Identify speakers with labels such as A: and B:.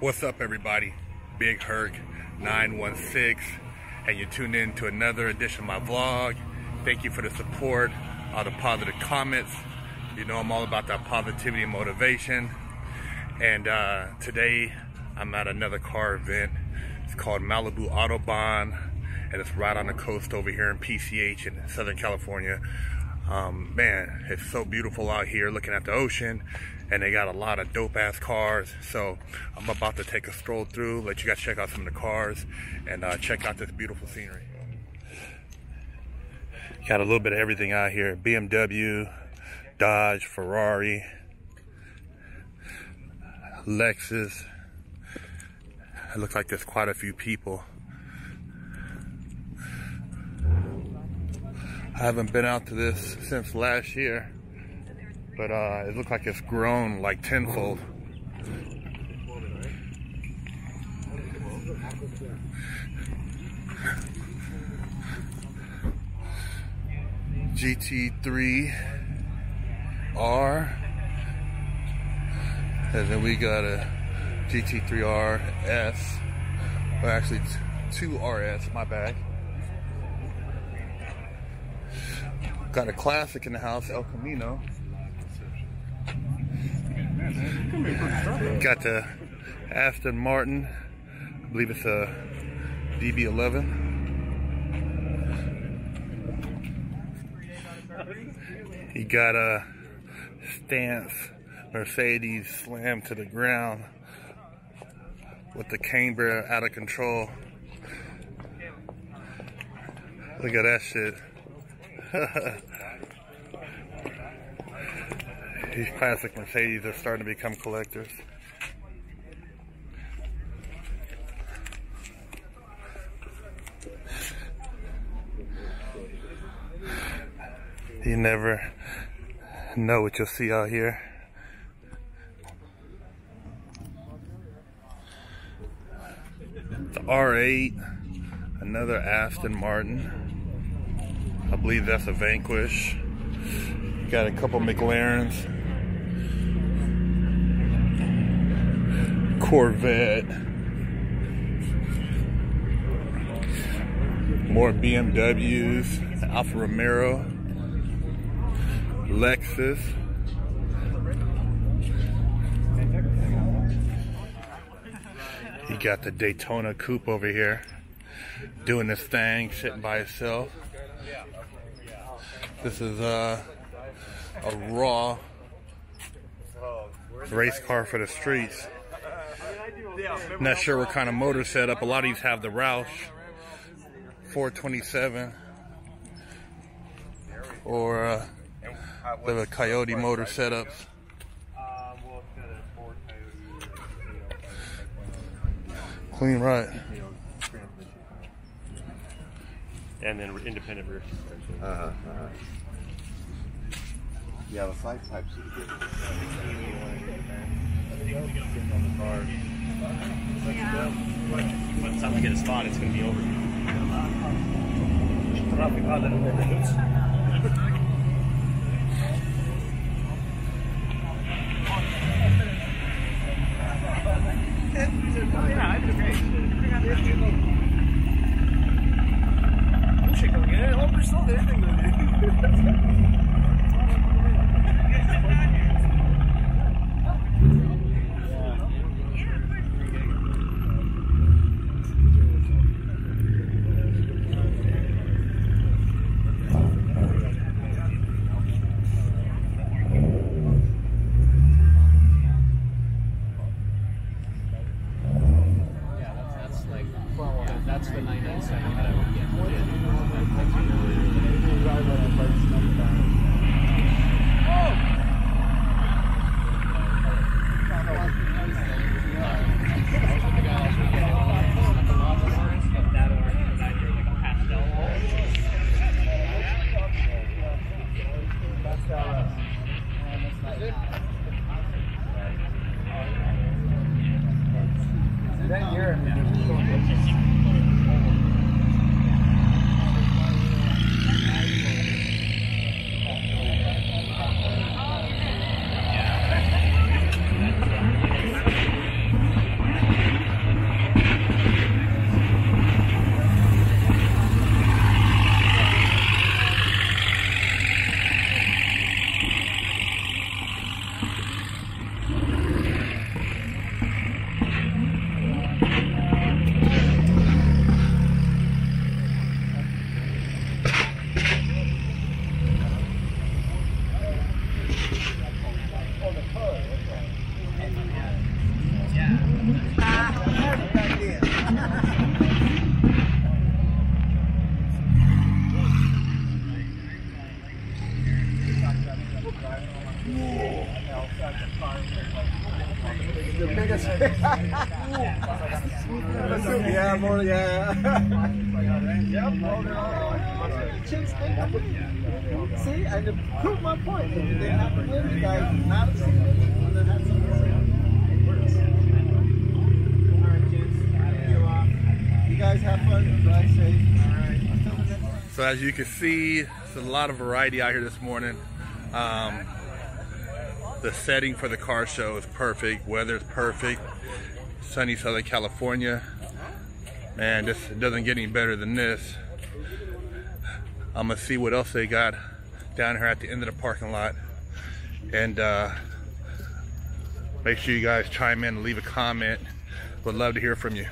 A: What's up, everybody? Big Herc 916, and you're tuned in to another edition of my vlog. Thank you for the support, all the positive comments. You know I'm all about that positivity and motivation. And today I'm at another car event. It's called Malibu Autobahn, and it's right on the coast over here in PCH in Southern California. Man, it's so beautiful out here looking at the ocean, and they got a lot of dope ass cars. So I'm about to take a stroll through, let you guys check out some of the cars, and check out this beautiful scenery. Got a little bit of everything out here: BMW, Dodge, Ferrari, Lexus. It looks like there's quite a few people. I haven't been out to this since last year, but it looks like it's grown like tenfold. GT3R, and then we got a GT3RS, or actually 2RS, my bad. Got a classic in the house, El Camino. Got the Aston Martin, I believe it's a DB11. You got a stance Mercedes slammed to the ground with the camber out of control. Look at that shit. These classic Mercedes are starting to become collectors. You never know what you'll see out here. The R8, another Aston Martin. I believe that's a Vanquish. Got a couple McLarens, Corvette, more BMWs, Alfa Romero, Lexus. You got the Daytona Coupe over here doing this thing, sitting by itself. This is a raw race car for the streets. Not sure what kind of motor setup. A lot of these have the Roush 427 or the Coyote motor setups. Clean right.
B: And then independent rear suspension.
C: Yeah, the side types are good.
B: By the time we get a spot, it's going to be over.
D: That's the 997 that I would get.
E: That year, The biggest. Yeah, more, yeah. Yep. See, I proved my point. If they have to win, you guys not have seen it, and then have something to say. All right, kids. You guys have fun. Drive safe. All right. Until the next one.
A: So as you can see, there's a lot of variety out here this morning. The setting for the car show is perfect. Weather's perfect. Sunny Southern California. Man, this doesn't get any better than this. I'm gonna see what else they got down here at the end of the parking lot. And make sure you guys chime in and leave a comment. Would love to hear from you.